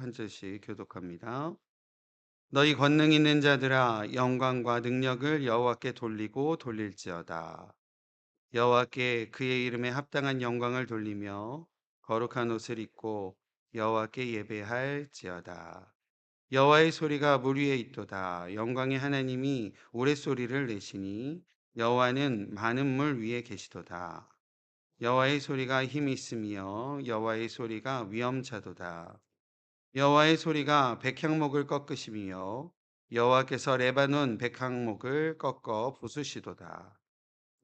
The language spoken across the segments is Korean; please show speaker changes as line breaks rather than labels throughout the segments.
한 절씩 교독합니다. 너희 권능 있는 자들아 영광과 능력을 여호와께 돌리고 돌릴지어다. 여호와께 그의 이름에 합당한 영광을 돌리며 거룩한 옷을 입고 여호와께 예배할지어다. 여호와의 소리가 물 위에 있도다. 영광의 하나님이 우레소리를 내시니 여호와는 많은 물 위에 계시도다. 여호와의 소리가 힘이 있으며 여호와의 소리가 위엄차도다. 여호와의 소리가 백향목을 꺾으시며 여호와께서 레바논 백향목을 꺾어 부수시도다.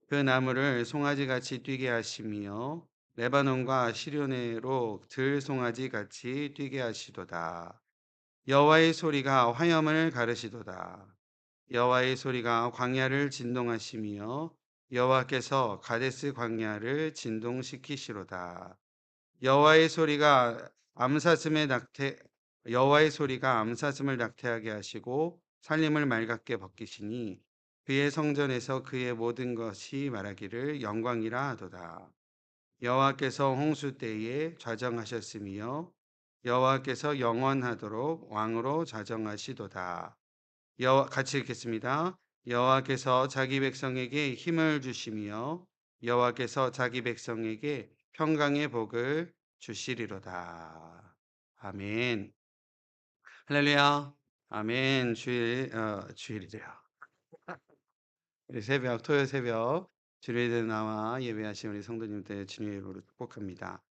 그 나무를 송아지같이 뛰게 하시며 레바논과 시료네로 들송아지같이 뛰게 하시도다. 여호와의 소리가 화염을 가르시도다. 여호와의 소리가 광야를 진동하시며 여호와께서 가데스 광야를 진동시키시로다. 여호와의 소리가 암사슴의 낙태 여호와의 소리가 암사슴을 낙태하게 하시고 살림을 맑게 벗기시니 그의 성전에서 그의 모든 것이 말하기를 영광이라 하도다. 여호와께서 홍수 때에 좌정하셨으며 여호와께서 영원하도록 왕으로 좌정하시도다. 같이 읽겠습니다. 여호와께서 자기 백성에게 힘을 주시며 여호와께서 자기 백성에게 평강의 복을 주시리로다. 아멘. 할렐루야. 아멘. 주일이래요. 우리 새벽 토요일 새벽 주일에 나와 예배하신 우리 성도님들 주님의 이름으로 축복합니다.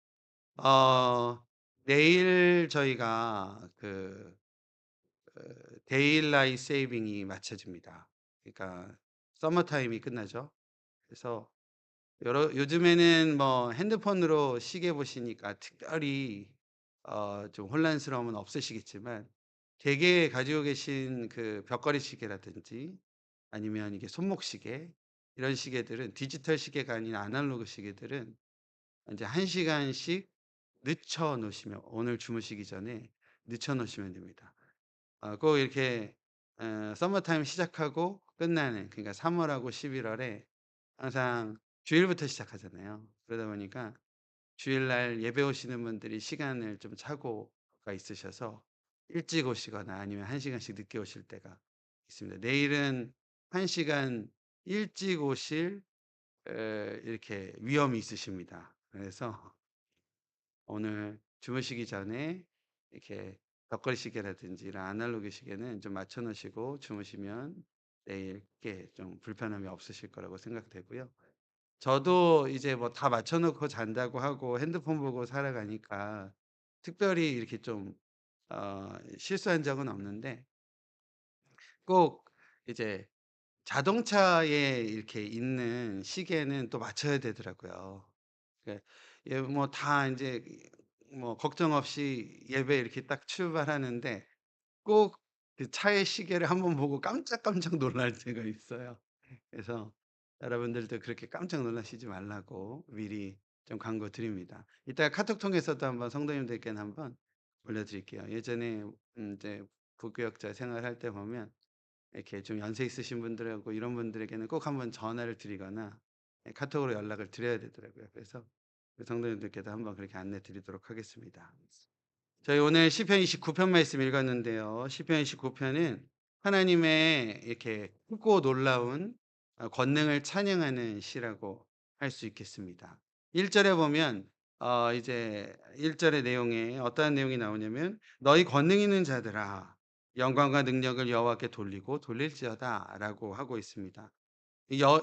어 내일 저희가 데일라이트 세이빙이 맞춰집니다. 그러니까 서머 타임이 끝나죠. 그래서 요즘에는 뭐 핸드폰으로 시계 보시니까 특별히 좀 혼란스러움은 없으시겠지만 대개 가지고 계신 그 벽걸이 시계라든지 아니면 이게 손목 시계 이런 시계들은 디지털 시계가 아닌 아날로그 시계들은 이제 1 시간씩 늦춰 놓으시면 오늘 주무시기 전에 늦춰 놓으시면 됩니다. 꼭 이렇게 서머 타임 시작하고 끝나는 그러니까 3 월하고 11 월에 항상 주일부터 시작하잖아요. 그러다 보니까 주일날 예배 오시는 분들이 시간을 좀 착오가 있으셔서 일찍 오시거나 아니면 1 시간씩 늦게 오실 때가 있습니다. 내일은 1 시간 일찍 오실 이렇게 위험이 있으십니다. 그래서 오늘 주무시기 전에 이렇게 벽걸이 시계라든지 이런 아날로그 시계는 좀 맞춰 놓으시고 주무시면 내일께 좀 불편함이 없으실 거라고 생각되고요. 저도 이제 뭐 다 맞춰 놓고 잔다고 하고 핸드폰 보고 살아가니까 특별히 이렇게 좀 실수한 적은 없는데 꼭 이제 자동차에 이렇게 있는 시계는 또 맞춰야 되더라고요. 그 예 뭐 다 인제 뭐 걱정 없이 예배 이렇게 딱 출발하는데 꼭 그 차의 시계를 한번 보고 깜짝깜짝 놀랄 때가 있어요. 그래서 여러분들도 그렇게 깜짝 놀라시지 말라고 미리 좀 강구드립니다. 이따가 카톡 통해서도 한번 성도님들께는 한번 올려드릴게요. 예전에 인제 부교역자 생활할 때 보면 이렇게 좀 연세 있으신 분들하고 이런 분들에게는 꼭 한번 전화를 드리거나 카톡으로 연락을 드려야 되더라고요. 그래서 그 성도님들께도 한번 그렇게 안내 드리도록 하겠습니다. 저희 오늘 시편 29편 말씀 읽었는데요. 시편 29편은 하나님의 이렇게 크고 놀라운 권능을 찬양하는 시라고 할 수 있겠습니다. 1 절에 보면 이제 1 절의 내용에 어떠한 내용이 나오냐면 "너희 권능 있는 자들아 영광과 능력을 여호와께 돌리고 돌릴지어다."라고 하고 있습니다.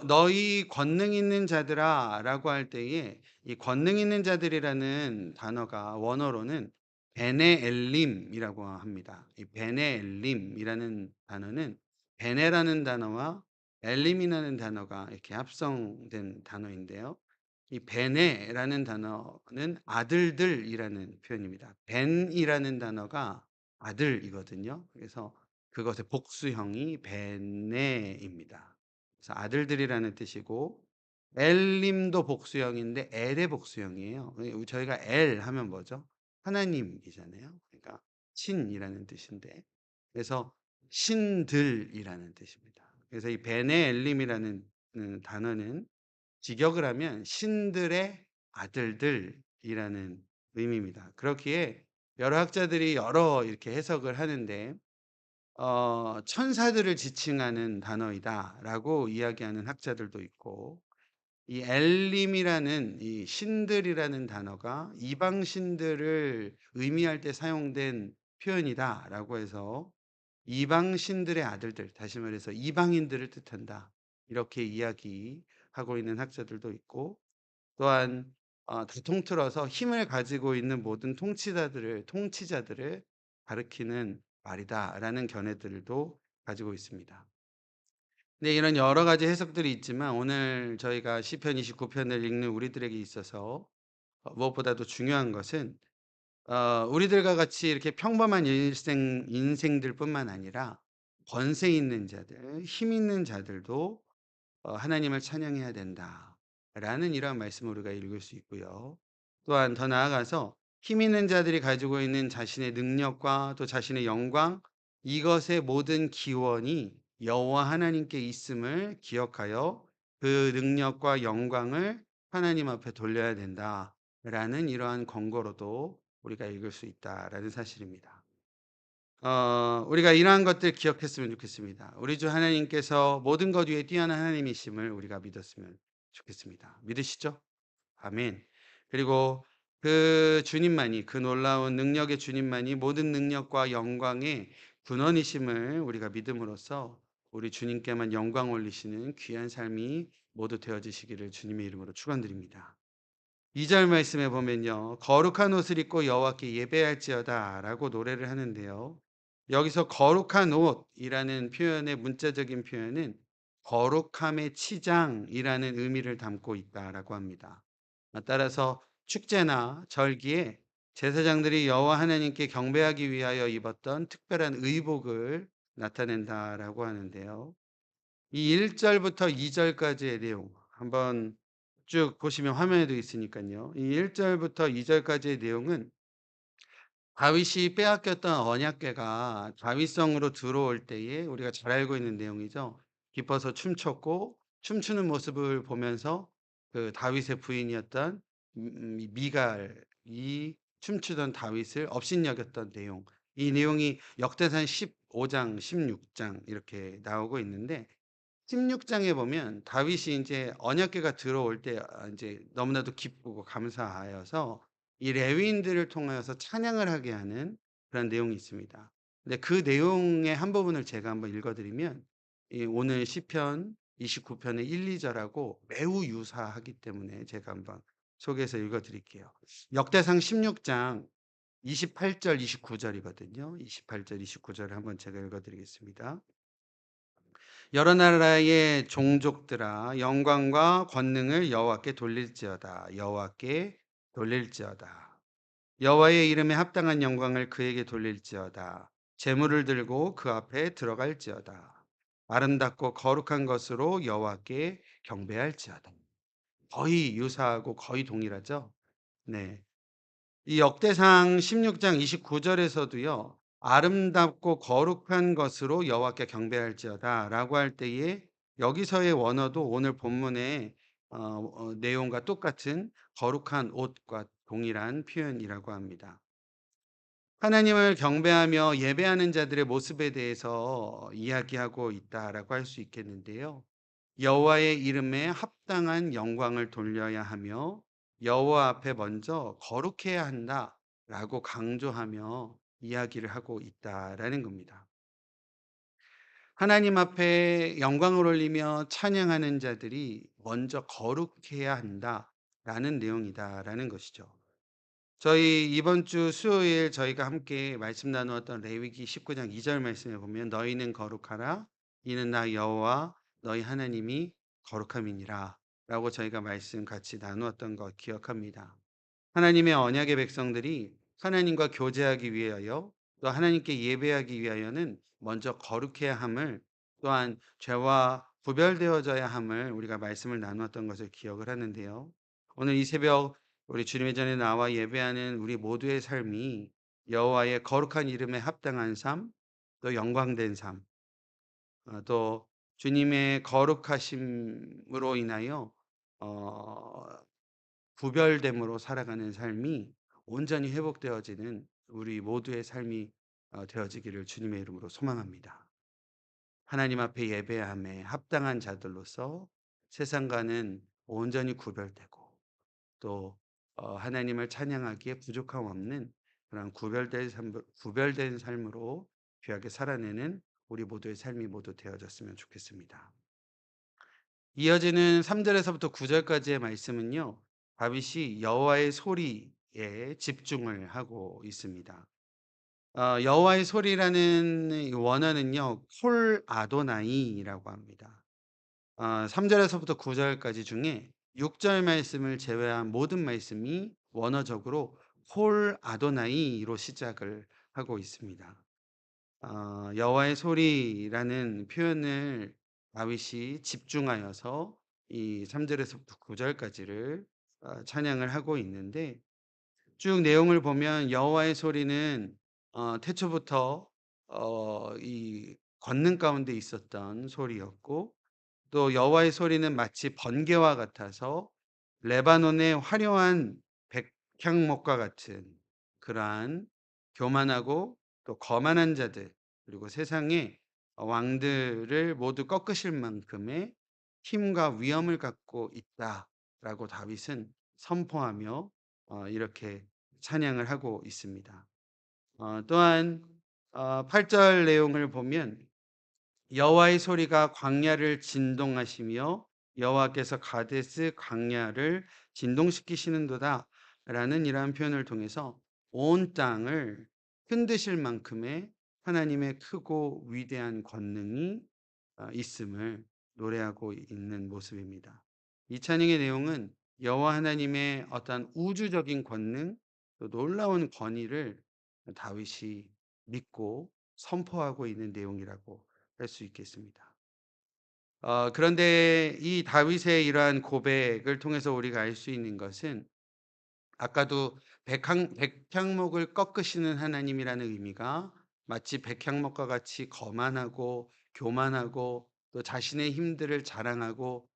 "너희 권능 있는 자들아"라고 할 때에 이 권능 있는 자들이라는 단어가 원어로는 베네 엘림이라고 합니다. 이 베네 엘림이라는 단어는 베네라는 단어와 엘림이라는 단어가 이렇게 합성된 단어인데요. 이 베네라는 단어는 아들들이라는 표현입니다. 벤이라는 단어가 아들이거든요. 그래서 그것의 복수형이 베네입니다. 그래서 아들들이라는 뜻이고 엘림도 복수형인데 엘의 복수형이에요. 저희가 엘 하면 뭐죠? 하나님이잖아요. 그러니까 신이라는 뜻인데 그래서 신들이라는 뜻입니다. 그래서 이 베네 엘림이라는 단어는 직역을 하면 신들의 아들들이라는 의미입니다. 그렇기에 여러 학자들이 여러 이렇게 해석을 하는데 "천사들을 지칭하는 단어이다."라고 이야기하는 학자들도 있고, 이 엘림이라는 이 신들이라는 단어가 "이방 신들을 의미할 때 사용된 표현이다."라고 해서 "이방 신들의 아들들", 다시 말해서 이방인들을 뜻한다, 이렇게 이야기하고 있는 학자들도 있고, 또한 다 통틀어서 힘을 가지고 있는 모든 통치자들을 가리키는 말이다라는 견해들도 가지고 있습니다. 네, 이런 여러 가지 해석들이 있지만 오늘 저희가 시편 29 편을 읽는 우리들에게 있어서 무엇보다도 중요한 것은 우리들과 같이 이렇게 평범한 인생들뿐만 아니라 권세 있는 자들, 힘 있는 자들도 하나님을 찬양해야 된다라는 이러한 말씀을 우리가 읽을 수 있고요. 또한 더 나아가서 힘 있는 자들이 가지고 있는 자신의 능력과 또 자신의 영광, 이것의 모든 기원이 여호와 하나님께 있음을 기억하여 그 능력과 영광을 하나님 앞에 돌려야 된다라는 이러한 권고로도 우리가 읽을 수 있다라는 사실입니다. 우리가 이러한 것들 기억했으면 좋겠습니다. 우리 주 하나님께서 모든 것 위에 뛰어난 하나님이심을 우리가 믿었으면 좋겠습니다. 믿으시죠? 아멘. 그리고 그 주님만이, 그 놀라운 능력의 주님만이 모든 능력과 영광의 근원이심을 우리가 믿음으로써 우리 주님께만 영광 올리시는 귀한 삶이 모두 되어지시기를 주님의 이름으로 축원드립니다. 2절 말씀에 보면요, 거룩한 옷을 입고 여호와께 예배할지어다라고 노래를 하는데요. 여기서 거룩한 옷이라는 표현의 문자적인 표현은 거룩함의 치장이라는 의미를 담고 있다라고 합니다. 따라서 축제나 절기에 제사장들이 여호와 하나님께 경배하기 위하여 입었던 특별한 의복을 나타낸다라고 하는데요. 이 1절부터 2절까지의 내용 한번 쭉 보시면 화면에도 있으니까요. 이 1절부터 2절까지의 내용은 다윗이 빼앗겼던 언약궤가 다윗성으로 들어올 때에 우리가 잘 알고 있는 내용이죠. 기뻐서 춤췄고, 춤추는 모습을 보면서 그 다윗의 부인이었던 미갈이 춤추던 다윗을 업신여겼던 내용. 이 내용이 역대상 15장, 16장 이렇게 나오고 있는데, 16장에 보면 다윗이 인제 언약궤가 들어올 때 인제 너무나도 기쁘고 감사하여서 이 레위인들을 통하여서 찬양을 하게 하는 그런 내용이 있습니다. 근데 그 내용의 한 부분을 제가 한번 읽어 드리면, 이 오늘 시편 29 편의 1-2 절하고 매우 유사하기 때문에 제가 한번 소개해서 읽어 드릴게요. 역대상 16장 28절, 29 절이거든요. 28절, 29 절을 한번 제가 읽어 드리겠습니다. 여러 나라의 종족들아, 영광과 권능을 여호와께 돌릴지어다. 여호와께 돌릴지어다. 여호와의 이름에 합당한 영광을 그에게 돌릴지어다. 재물을 들고 그 앞에 들어갈지어다. 아름답고 거룩한 것으로 여호와께 경배할지어다. 거의 유사하고 거의 동일하죠. 네. 이 역대상 16장 29절에서도요. 아름답고 거룩한 것으로 여호와께 경배할지어다라고 할 때에 여기서의 원어도 오늘 본문의 내용과 똑같은 거룩한 옷과 동일한 표현이라고 합니다. 하나님을 경배하며 예배하는 자들의 모습에 대해서 이야기하고 있다라고 할 수 있겠는데요. 여호와의 이름에 합당한 영광을 돌려야 하며 여호와 앞에 먼저 거룩해야 한다라고 강조하며 이야기를 하고 있다라는 겁니다. 하나님 앞에 영광을 올리며 찬양하는 자들이 먼저 거룩해야 한다라는 내용이다라는 것이죠. 저희 이번 주 수요일 저희가 함께 말씀 나누었던 레위기 19장 2절 말씀에 보면 너희는 거룩하라 이는 나 여호와 너희 하나님이 거룩함이니라 라고 저희가 말씀 같이 나누었던 것 기억합니다. 하나님의 언약의 백성들이 하나님과 교제하기 위하여 또 하나님께 예배하기 위하여는 먼저 거룩해야 함을, 또한 죄와 구별되어져야 함을 우리가 말씀을 나누었던 것을 기억을 하는데요. 오늘 이 새벽 우리 주님의 전에 나와 예배하는 우리 모두의 삶이 여호와의 거룩한 이름에 합당한 삶, 또 영광된 삶, 또 주님의 거룩하심으로 인하여 어 구별됨으로 살아가는 삶이 온전히 회복되어지는 우리 모두의 삶이 되어지기를 주님의 이름으로 소망합니다. 하나님 앞에 예배함에 합당한 자들로서 세상과는 온전히 구별되고 또 하나님을 찬양하기에 부족함 없는 그런 구별된 삶으로 귀하게 살아내는 우리 모두의 삶이 모두 되어졌으면 좋겠습니다. 이어지는 3 절에서부터 9 절까지의 말씀은요. 다윗이 여호와의 소리에 집중을 하고 있습니다. 여호와의 소리라는 이 원어는요. 콜 아도나이라고 합니다. 3 절에서부터 9 절까지 중에 6절 말씀을 제외한 모든 말씀이 원어적으로 콜 아도나이로 시작을 하고 있습니다. 여호와의 소리라는 표현을 다윗이 집중하여서 이 3 절에서부터 9 절까지를 찬양을 하고 있는데 쭉 내용을 보면 여호와의 소리는 태초부터 이 권능 가운데 있었던 소리였고 또 여호와의 소리는 마치 번개와 같아서 레바논의 화려한 백향목과 같은 그러한 교만하고 또 거만한 자들 그리고 세상의 왕들을 모두 꺾으실 만큼의 힘과 위엄을 갖고 있다라고 다윗은 선포하며 이렇게 찬양을 하고 있습니다. 또한 8절 내용을 보면 여호와의 소리가 광야를 진동하시며 여호와께서 가데스 광야를 진동시키시는도다라는 이러한 표현을 통해서 온 땅을 흔드실 만큼의 하나님의 크고 위대한 권능이 있음을 노래하고 있는 모습입니다. 이 찬양의 내용은 여호와 하나님의 어떤 우주적인 권능, 또 놀라운 권위를 다윗이 믿고 선포하고 있는 내용이라고 할 수 있겠습니다. 그런데 이 다윗의 이러한 고백을 통해서 우리가 알 수 있는 것은 아까도 백향목을 꺾으시는 하나님이라는 의미가 마치 백향목과 같이 거만하고 교만하고 또 자신의 힘들을 자랑하고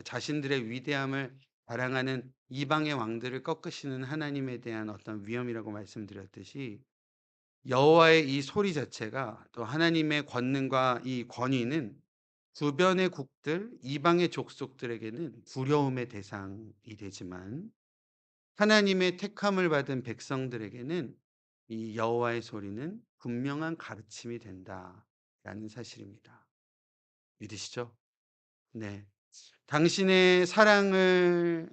자신들의 위대함을 자랑하는 이방의 왕들을 꺾으시는 하나님에 대한 어떤 위엄이라고 말씀드렸듯이 여호와의 이 소리 자체가 또 하나님의 권능과 이 권위는 주변의 국들, 이방의 족속들에게는 두려움의 대상이 되지만 하나님의 택함을 받은 백성들에게는 이 여호와의 소리는 분명한 가르침이 된다라는 사실입니다. 믿으시죠? 네. 당신의 사랑과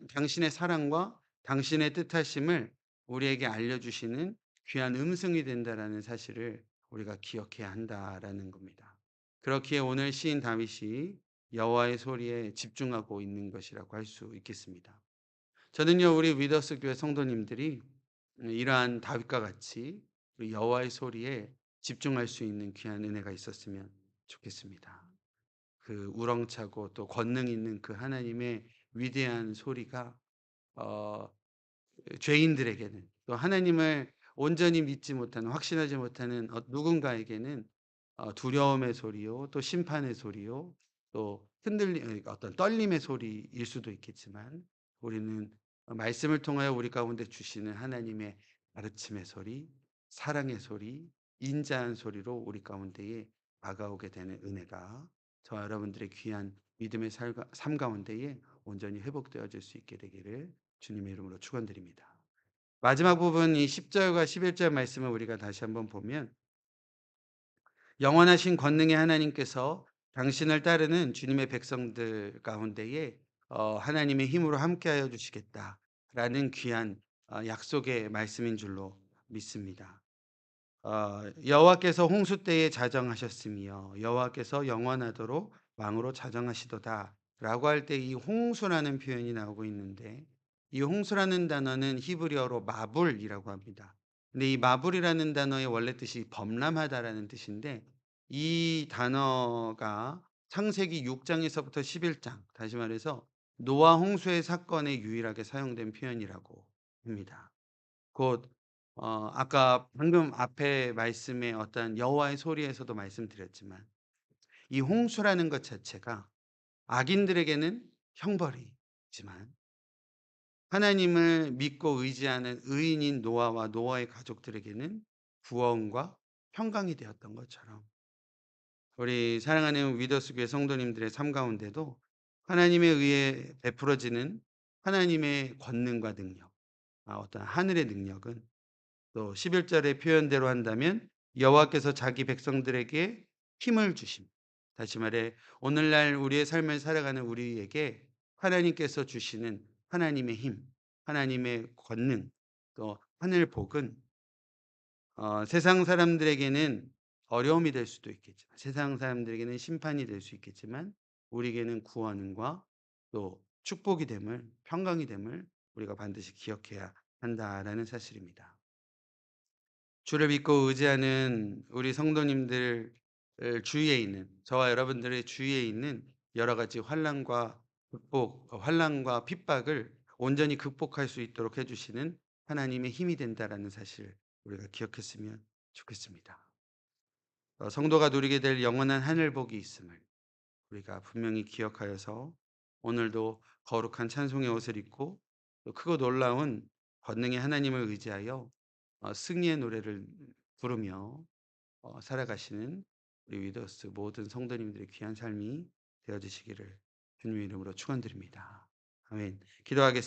당신의 뜻하심을 우리에게 알려주시는 귀한 음성이 된다라는 사실을 우리가 기억해야 한다라는 겁니다. 그렇기에 오늘 시인 다윗이 여호와의 소리에 집중하고 있는 것이라고 할 수 있겠습니다. 저는요 우리 위더스 교회 성도님들이 이러한 다윗과 같이 우리 여호와의 소리에 집중할 수 있는 귀한 은혜가 있었으면 좋겠습니다. 그 우렁차고 또 권능 있는 그 하나님의 위대한 소리가 어 죄인들에게는 또 하나님을 온전히 믿지 못하는 확신하지 못하는 누군가에게는 두려움의 소리요 또 심판의 소리요 또 어떤 떨림의 소리일 수도 있겠지만 우리는 말씀을 통하여 우리 가운데 주시는 하나님의 가르침의 소리, 사랑의 소리, 인자한 소리로 우리 가운데에 다가오게 되는 은혜가 저와 여러분들의 귀한 믿음의 삶 가운데에 온전히 회복되어질 수 있게 되기를 주님의 이름으로 축원드립니다. 마지막 부분 이 10 절과 11절 말씀을 우리가 다시 한번 보면 영원하신 권능의 하나님께서 당신을 따르는 주님의 백성들 가운데에 하나님의 힘으로 함께하여 주시겠다라는 귀한 약속의 말씀인 줄로 믿습니다. 여호와께서 홍수 때에 자정하셨으며 여호와께서 영원하도록 왕으로 자정하시도다라고 할 때 이 홍수라는 표현이 나오고 있는데 이 홍수라는 단어는 히브리어로 마불이라고 합니다. 근데 이 마불이라는 단어의 원래 뜻이 범람하다라는 뜻인데 이 단어가 창세기 6장에서부터 11장 다시 말해서 노아 홍수의 사건에 유일하게 사용된 표현이라고 합니다. 곧 아까 방금 앞에 말씀에 어떤 여호와의 소리에서도 말씀드렸지만 이 홍수라는 것 자체가 악인들에게는 형벌이지만 하나님을 믿고 의지하는 의인인 노아와 노아의 가족들에게는 구원과 평강이 되었던 것처럼 우리 사랑하는 위더스 교회 성도님들의 삶 가운데도 하나님에 의해 베풀어지는 하나님의 권능과 능력, 어떤 하늘의 능력은 또 11절의 표현대로 한다면 여호와께서 자기 백성들에게 힘을 주심. 다시 말해 오늘날 우리의 삶을 살아가는 우리에게 하나님께서 주시는 하나님의 힘, 하나님의 권능, 또 하늘 복은 세상 사람들에게는 어려움이 될 수도 있겠지만, 세상 사람들에게는 심판이 될 수 있겠지만, 우리에게는 구원과 또 축복이 됨을, 평강이 됨을 우리가 반드시 기억해야 한다라는 사실입니다. 주를 믿고 의지하는 우리 성도님들 주위에 있는 저와 여러분들의 주위에 있는 여러 가지 환난과 핍박을 온전히 극복할 수 있도록 해주시는 하나님의 힘이 된다라는 사실 우리가 기억했으면 좋겠습니다. 성도가 누리게 될 영원한 하늘 복이 있음을 우리가 분명히 기억하여서 오늘도 거룩한 찬송의 옷을 입고 또 크고 놀라운 권능의 하나님을 의지하여 승리의 노래를 부르며 살아가시는 우리 위더스 모든 성도님들의 귀한 삶이 되어지시기를 주님의 이름으로 축원드립니다. 아멘. 기도하겠습니다.